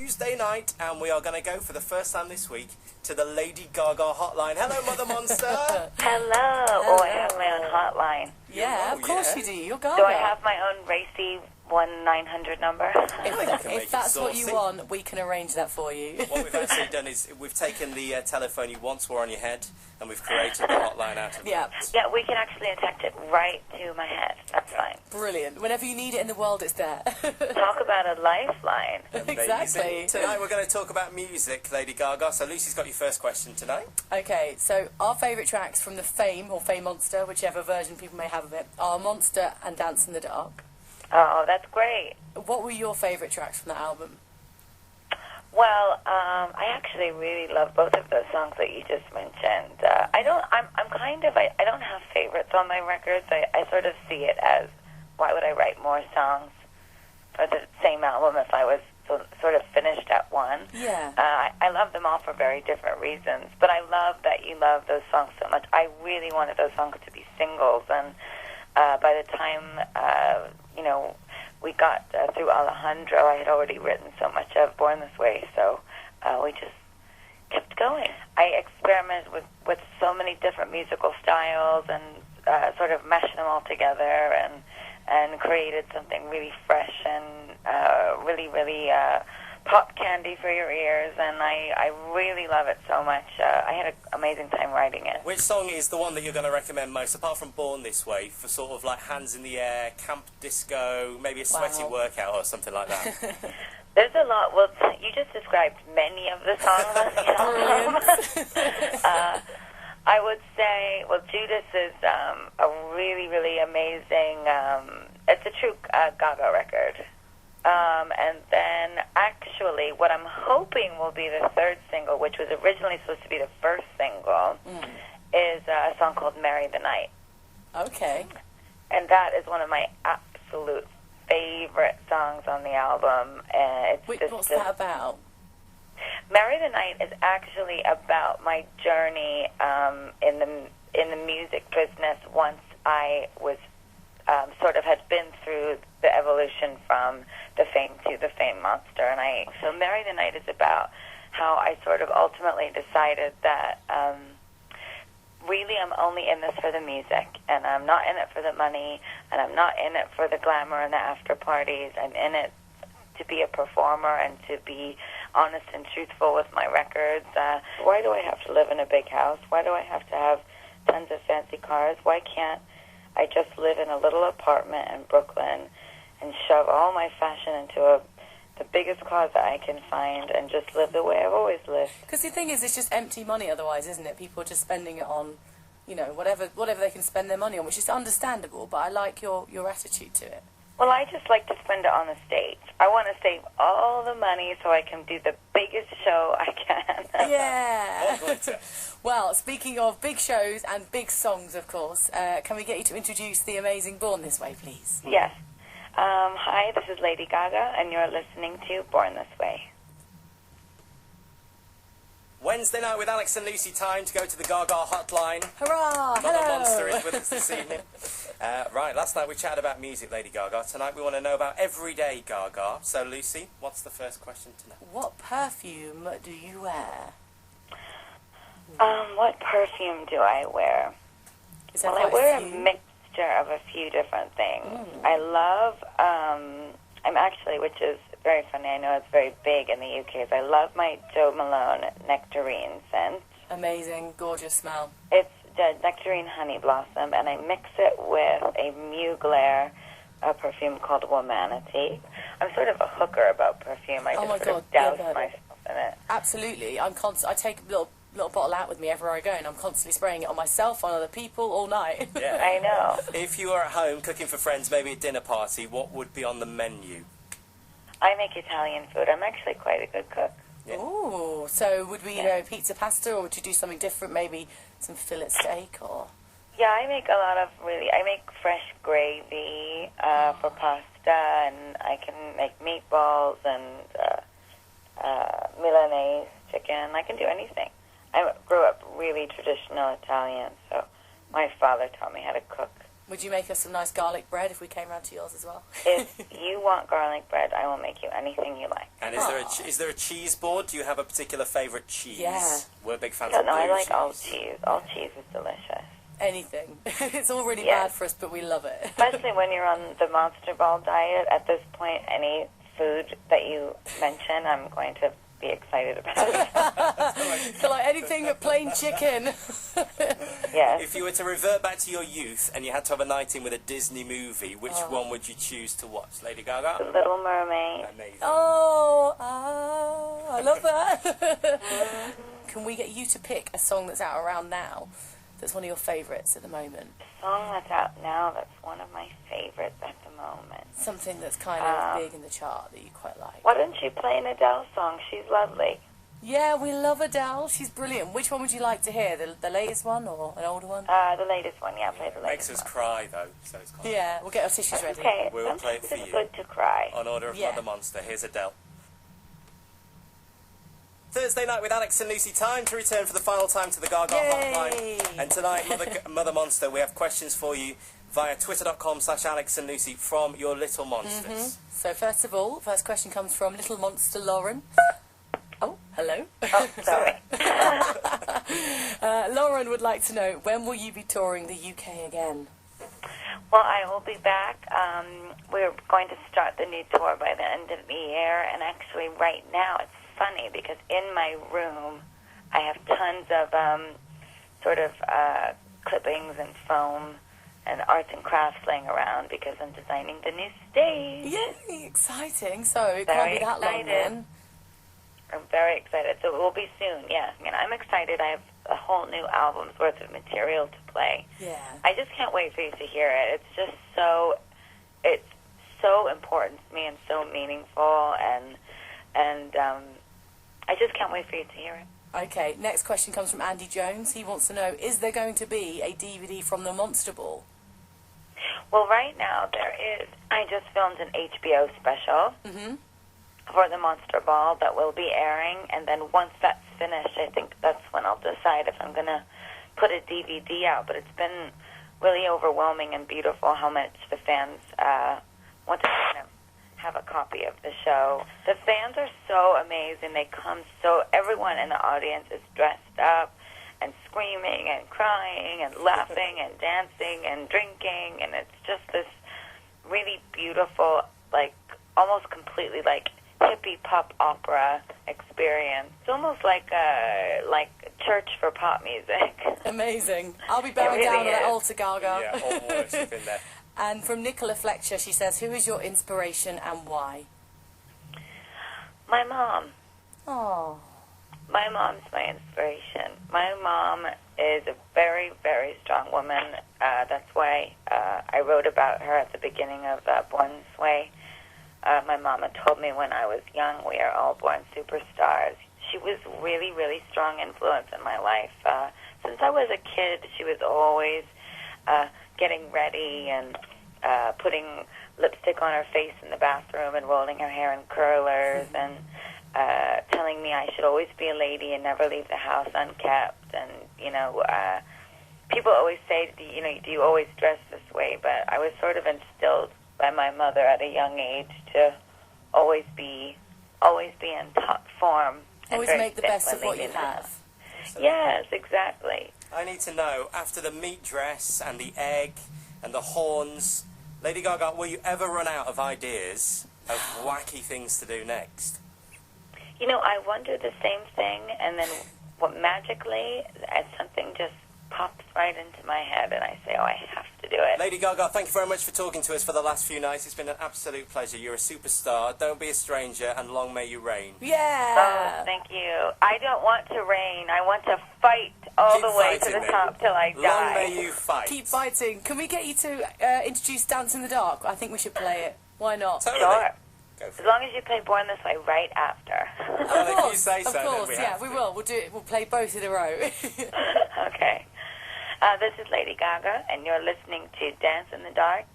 Tuesday night, and we are going to go for the first time this week to the Lady Gaga hotline. Hello, Mother Monster. Hello. Oh, I have my own hotline. Yeah, of course you do. You're Gaga. Do I have my own racy 1-900 number? If that's what you want, we can arrange that for you. What we've actually done is we've taken the telephone you once wore on your head, and we've created the hotline out of it. Yeah, we can actually attach it right to my head. That's fine. Brilliant. Whenever you need it in the world, it's there. Talk about a lifeline. Exactly. Tonight we're going to talk about music, Lady Gaga. So Lucy's got your first question tonight. Okay, so our favourite tracks from the Fame or Fame Monster, whichever version people may have of it, are Monster and Dance in the Dark. Oh, that's great. What were your favourite tracks from that album? Well, I actually really love both of those songs that you just mentioned. I don't have favorites on my records. I sort of see it as, why would I write more songs for the same album if I was sort of finished at one? Yeah. I love them all for very different reasons, but I love that you love those songs so much. I really wanted those songs to be singles, and by the time, we got through Alejandro, I had already written so much of Born This Way, so we just kept going. I experimented with so many different musical styles and sort of meshed them all together and created something really fresh and really pop candy for your ears, and I really love it so much. I had an amazing time writing it. Which song is the one that you're going to recommend most, apart from Born This Way, for sort of like hands in the air, camp disco, maybe a sweaty workout or something like that? There's a lot. Well, you just described many of the songs on the album. I would say, well, Judas is a really, really amazing, it's a true Gaga record. And then, actually, what I'm hoping will be the third single, which was originally supposed to be the first single, is a song called Marry the Night. Okay. And that is one of my absolute favorite songs on the album. What's that about? Marry the Night is actually about my journey in the music business once I was sort of had been through the evolution from the Fame to the Fame Monster. And so Marry the Night is about how I sort of ultimately decided that really I'm only in this for the music, and I'm not in it for the money, and I'm not in it for the glamour and the after parties. I'm in it to be a performer and to be honest and truthful with my records. Why do I have to live in a big house? Why do I have to have tons of fancy cars? Why can't I just live in a little apartment in Brooklyn and shove all my fashion into the biggest closet I can find and just live the way I've always lived? Because the thing is, it's just empty money otherwise, isn't it? People are just spending it on, whatever they can spend their money on, which is understandable, but I like your attitude to it. Well, I just like to spend it on the stage. I want to save all the money so I can do the biggest show I can. Yeah. Well, speaking of big shows and big songs, of course, can we get you to introduce the amazing Born This Way, please? Yes. Hi, this is Lady Gaga, and you're listening to Born This Way. Wednesday night with Alex and Lucy, time to go to the Gaga hotline. Hurrah! Mother Monster is with us this evening. Right, last night we chatted about music, Lady Gaga. Tonight we want to know about everyday Gaga. So, Lucy, what's the first question tonight? What perfume do you wear? What perfume do I wear? Well, I wear a mixture of a few different things. I love, which is very funny, I know it's very big in the UK, is I love my Jo Malone Nectarine scent. Amazing, gorgeous smell. It's the Nectarine Honey Blossom, and I mix it with a Mugler perfume called Womanity. I'm sort of a hooker about perfume. I just sort of douse myself in it. Absolutely. I take a little bottle out with me everywhere I go, and I'm constantly spraying it on myself, on other people, all night. Yeah. I know. If you are at home cooking for friends, maybe a dinner party, what would be on the menu? I make Italian food. I'm actually quite a good cook. Yeah. Ooh, so would we, pizza, pasta, or would you do something different, maybe some fillet steak, or? Yeah, I make I make fresh gravy for pasta, and I can make meatballs and Milanese chicken. I can do anything. I grew up really traditional Italian, so my father taught me how to cook. Would you make us some nice garlic bread if we came round to yours as well? If you want garlic bread, I will make you anything you like. And is there a cheese board? Do you have a particular favourite cheese? Yeah. We're big fans No, of blue I like cheese. all cheese. All cheese is delicious. Anything. It's all really Yes. bad for us, but we love it. Especially when you're on the Monster Ball diet. At this point, any food that you mention, I'm going to be excited about. So like anything but plain chicken. Yes. If you were to revert back to your youth and you had to have a night in with a Disney movie, which one would you choose to watch? Lady The Gaga? Little Mermaid. Amazing. I love that. Can we get you to pick a song that's out around now that's one of your favourites at the moment? The song that's out now that's one of my favorites at the moment. Something that's kind of big in the chart that you quite like. Why don't you play an Adele song? She's lovely. Yeah, we love Adele. She's brilliant. Which one would you like to hear? The latest one or an older one? The latest one, yeah, play the It latest makes us one. cry, though, so it's quite Yeah, we'll get our tissues ready. Okay, We'll play it for it's you. good to cry. on order of Yeah. Mother Monster. Here's Adele. Thursday night with Alex and Lucy. Time to return for the final time to the Gaga Yay! hotline. And tonight, Mother Monster, we have questions for you via twitter.com/Alex and Lucy from your little monsters. So first of all, first question comes from Little Monster Lauren. Oh, hello. Oh, sorry. Lauren would like to know, when will you be touring the UK again? Well, I will be back. We're going to start the new tour by the end of the year, and actually right now it's funny because in my room I have tons of clippings and foam and arts and crafts laying around because I'm designing the new stage. Yay, exciting. So it can't Very be that long excited. then. I'm very excited. So it will be soon, yeah. I mean, I'm excited. I have a whole new album's worth of material to play. Yeah. I just can't wait for you to hear it. It's just it's so important to me and so meaningful, and I just can't wait for you to hear it. Okay, next question comes from Andy Jones. He wants to know, is there going to be a DVD from the Monster Ball? Well, right now there is. I just filmed an HBO special for the Monster Ball that will be airing, and then once that's finished, I think that's when I'll decide if I'm going to put a DVD out. But it's been really overwhelming and beautiful how much the fans want to have a copy of the show. The fans are so amazing. They come everyone in the audience is dressed up and screaming and crying and laughing and dancing and drinking, and it's just this really beautiful, like almost completely like hippie pop opera experience. It's almost like church for pop music. Amazing. I'll be bowing really down at that is. altar, Gaga. Yeah, all worship in there. And from Nicola Fletcher, she says, who is your inspiration and why? My mom. Oh. My mom's my inspiration. My mom is a very, very strong woman. That's why I wrote about her at the beginning of Born This Way. My mama told me when I was young, we are all born superstars. She was really, really strong influence in my life. Since I was a kid, she was always getting ready and putting lipstick on her face in the bathroom and rolling her hair in curlers and telling me I should always be a lady and never leave the house unkept. And, people always say, do you always dress this way? But I was sort of instilled by my mother at a young age to always be in top form. And Always very make the fit best when of what you leaving the house. have. Yes, exactly. I need to know, after the meat dress and the egg and the horns, Lady Gaga, will you ever run out of ideas of wacky things to do next? I wonder the same thing, and then magically, something just pops right into my head, and I say, oh, I have to do it. Lady Gaga, thank you very much for talking to us for the last few nights. It's been an absolute pleasure. You're a superstar. Don't be a stranger, and long may you reign. Yeah. Oh, thank you. I don't want to reign. I want to fight all Keep the way to fighting, the then. top till I die. Long may you fight. Keep fighting. Can we get you to introduce Dance in the Dark? I think we should play it. Why not? Totally. Sure. Go for As long as you play Born This Way right after. Well, if you say so, Of then course, we yeah, have we to. will. We'll do it. We'll play both in a row. Okay. This is Lady Gaga, and you're listening to Dance in the Dark